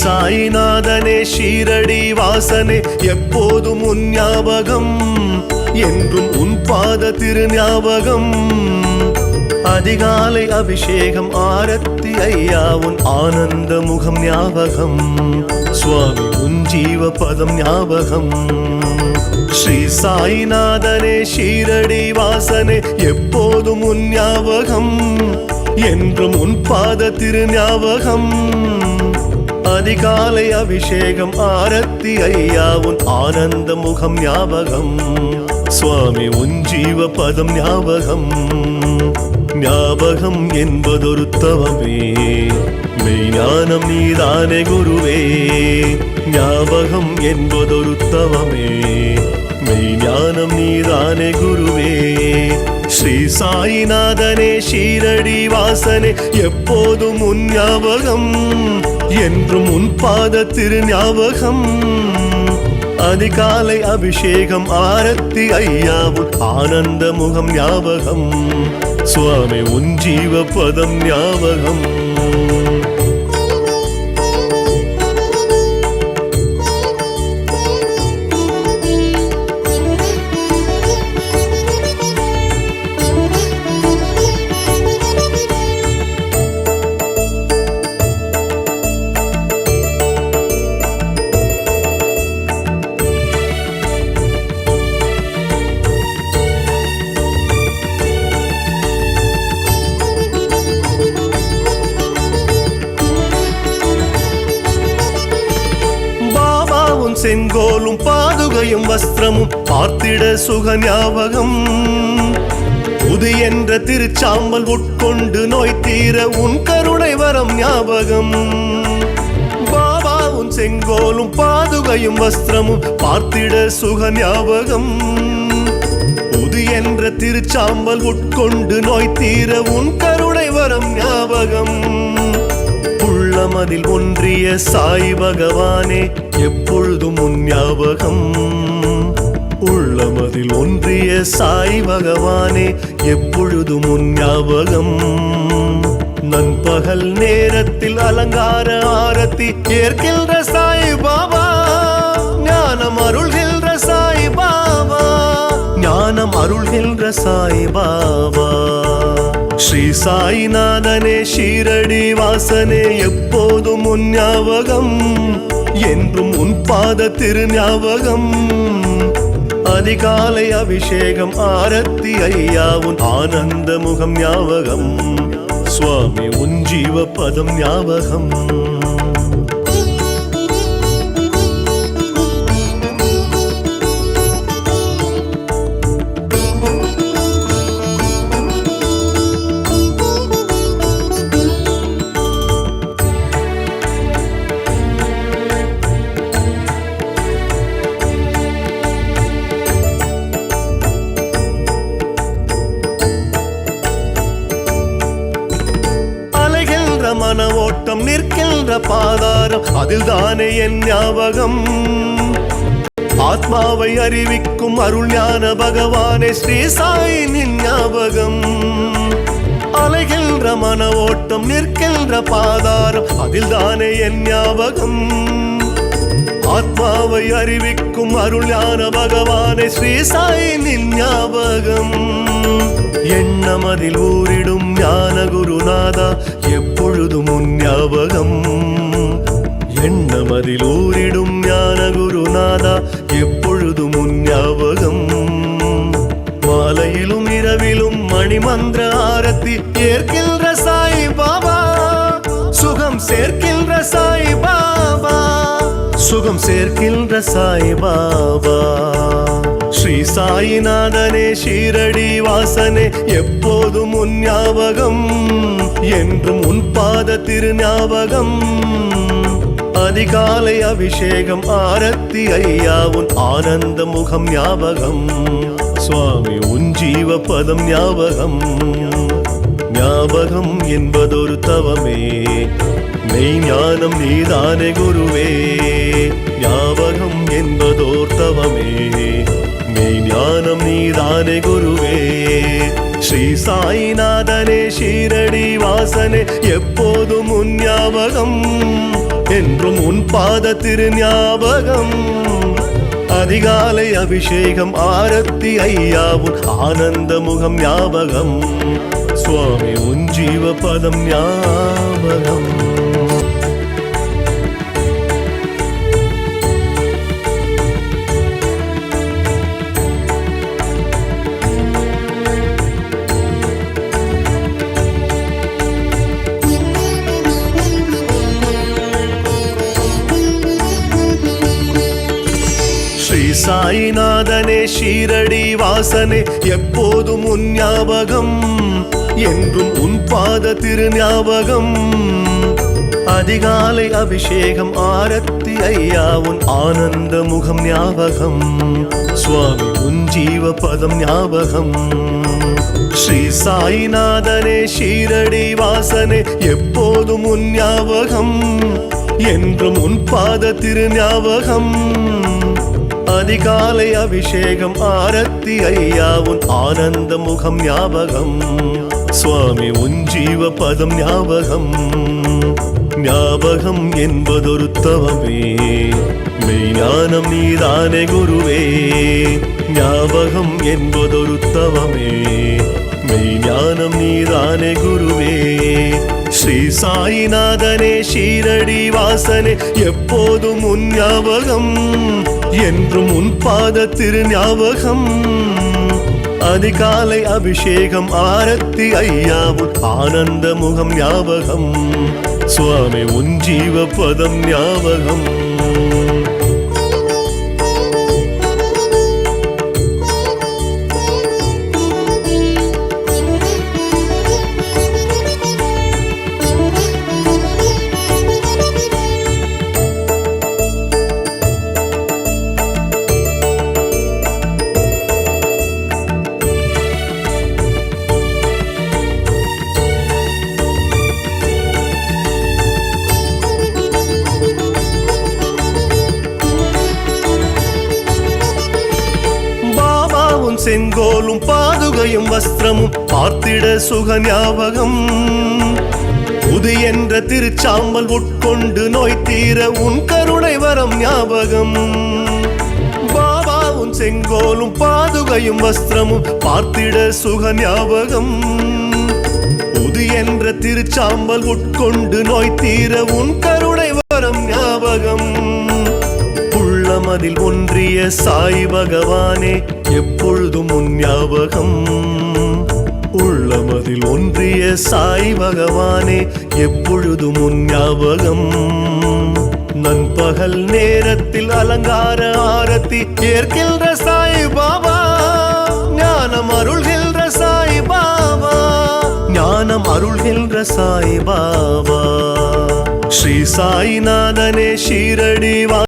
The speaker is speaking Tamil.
சாயிநாதனே ஷீரடி வாசனே எப்போதும் உன் ஞாபகம், என்றும் உன் பாத திரு ஞாபகம். அதிகாலை அபிஷேகம் ஆரத்தி ஐயா உன் ஆனந்த முகம் ஞாபகம், சுவாமி உன் ஜீவ பதம் ஞாபகம். ஸ்ரீ சாயிநாதனே ஷீரடி வாசனே எப்போதும் உன் ஞாபகம், என்றும் உன் பாத திரு ஞாபகம். அதிகாலை அபிஷேகம் ஆரத்தி ஐயா உன் ஆனந்த முகம் ஞாபகம், சுவாமி உன் ஜீவ பதம் ஞாபகம். ஞாபகம் என்பதொரு தவமே, மெய்ஞானம் நீதானே குருவே. ஞாபகம் என்பதொரு தவமே, மெய்ஞானம் நீதானே குருவே. ஸ்ரீ சாயிநாதனே ஷீரடி வாசனே எப்போதும் உன் ஞாபகம், என்றும் உன் பாத திரு ஞாபகம். அதிகாலை அபிஷேகம் ஆரத்தி ஐயா உன் ஆனந்த முகம் ஞாபகம், சுவாமி உன் ஜீவ பதம் ஞாபகம். செங்கோலும் பாதுகையும் வஸ்திரமும் பார்த்திட சுக ஞாபகம். புது என்ற திருச்சாம்பல் உட்கொண்டு நோய் தீர உன் கருணை வரம் ஞாபகம். பாபா உன் செங்கோலும் பாதுகையும் வஸ்திரமும் பார்த்திட சுக ஞாபகம். புது என்ற திருச்சாம்பல் உட்கொண்டு நோய் தீர உன் கருணை வரம் ஞாபகம். உள்ளமதில் ஒன்றிய சாய் பகவானே எப்பொழுதும் உன் ஞாபகம். உள்ளமதில் ஒன்றிய சாய் பகவானே எப்பொழுதும் உன் ஞாபகம். நண்பகல் நேரத்தில் அலங்கார ஆரத்தி ஏற்கின்ற சாய் பாபா, ஞானம் அருள்கின்ற சாய் பாபா, ஞானம் அருள்கின்ற சாய் பாபா. ஸ்ரீ சாயிநாதனே ஷீரடி வாசனே எப்போதும் உன் ஞாபகம், என்றும் உன் பாத திரு ஞாபகம். அதிகாலை அபிஷேகம் ஆரத்தி ஐயா உன் ஆனந்த முகம் ஞாபகம், சுவாமி உன் ஜீவ பதம் ஞாபகம். மன ஓட்டம் நிற்கின்ற பாதாரம் அதில் தானே என் ஞாபகம். ஆத்மாவை அறிவிக்கும் அருள் ஞான பகவானே ஸ்ரீ சாயின் ஞாபகம். அலைகின்ற மன ஓட்டம் நிற்கின்ற பாதாரம் அதில் தானே என் ஞாபகம். ஆத்மாவை அறிவிக்கும் அருள் ஞான பகவானே ஸ்ரீ சாயின் ஞாபகம். எண்ணமதில் ஊரிடும் ஞான குருநாதா எப்பொழுதும் உன் ஞாபகம். எண்ணமதில் ஊரிடும் ஞான குருநாதா எப்பொழுதும் உன் ஞாபகம். மாலையிலும் இரவிலும் மணிமந்திர ஆரத்தி ஏற்கின்ற சாய் பாபா, சுகம் சேர்க்கின்ற சாய் பாபா, சுகம் சேர்க்கின்ற சாய் பாபா. ஸ்ரீ சாயிநாதனே ஷீரடி வாசனே எப்போதும் உன் ஞாபகம், என்றும் உன் பாத திரு ஞாபகம். அதிகாலை அபிஷேகம் ஆரத்தி ஐயா உன் ஆனந்த முகம் ஞாபகம், சுவாமி உன் ஜீவ பதம் ஞாபகம். ஞாபகம் என்பதொரு தவமே, மெய்ஞானம் நீதானே குருவே. ஞாபகம் என்பதோர் தவமே, மெய்ஞானம் நீதானே குருவே. ஸ்ரீ சாயிநாதனே ஷீரடி வாசனே எப்போதும் உன் ஞாபகம், என்றும் உன் பாத திரு ஞாபகம். அதிகாலை அபிஷேகம் ஆரத்தி ஐயாவும் ஆனந்த முகம் ஞாபகம். சுவாமி உன் ஜீவ பதம் ஞாபகம். ஸ்ரீ சாயிநாதனே ஷீரடி வாசனே எப்போதும் உன் ஞாபகம். என்றும் உன் பாத திரு ஞாபகம். அதிகாலை அபிஷேகம் ஆரத்தி ஐயாவும் ஆனந்த முகம் ஞாபகம். சுவாமி உன் ஜீவ பதம் ஞாபகம். ஸ்ரீ சாயிநாதனே ஷீரடி வாசனே எப்போதும் உன் ஞாபகம். என்றும் உன் பாத திரு ஞாபகம். அதிகாலை அபிஷேகம் ஆரத்தி ஐயாவும் ஆனந்த முகம் ஞாபகம். சுவாமி உன் ஜீவ பதம் ஞாபகம். ஞாபகம் என்பதொரு தவமே, மெய்ஞானம் நீதானே குருவே. ஞாபகம் என்பதொரு தவமே, மெய்ஞானம் நீதானே குருவே. ஸ்ரீ சாயிநாதனே ஷீரடி வாசனே எப்போதும் உன் ஞாபகம். என்றும் உன் பாத திரு ஞாபகம். அதிகாலை அபிஷேகம் ஆரத்தி ஐயாவும் ஆனந்த முகம் ஞாபகம். சுவாமி உன் ஜீவ பதம் ஞாபகம். செங்கோலும் பாதுகையும் வஸ்திரமும் பார்த்திட சுக ஞாபகம். புது என்ற திருச்சாம்பல் உட்கொண்டு நோய் தீர உன் கருணை வரம் ஞாபகம். பாபாவும் செங்கோலும் பாதுகையும் வஸ்திரமும் பார்த்திட சுக ஞாபகம். புது என்ற திருச்சாம்பல் உட்கொண்டு நோய் தீர உன் கருணை வரம் ஞாபகம். உள்ளமதில் ஒன்றிய சாய் பகவானே எப்பொழுதும் உன் ஞாபகம். உள்ளமதில் ஒன்றிய சாய் பகவானே எப்பொழுதும் உன் ஞாபகம். நண்பகல் நேரத்தில் அலங்கார ஆரத்தி ஏற்கின்ற சாய் பாபா. ஞானம் அருள்கின்ற சாய் பாபா. ஞானம் அருள்கின்ற சாய் பாபா. ஸ்ரீ சாயிநாதனே ஷீரடி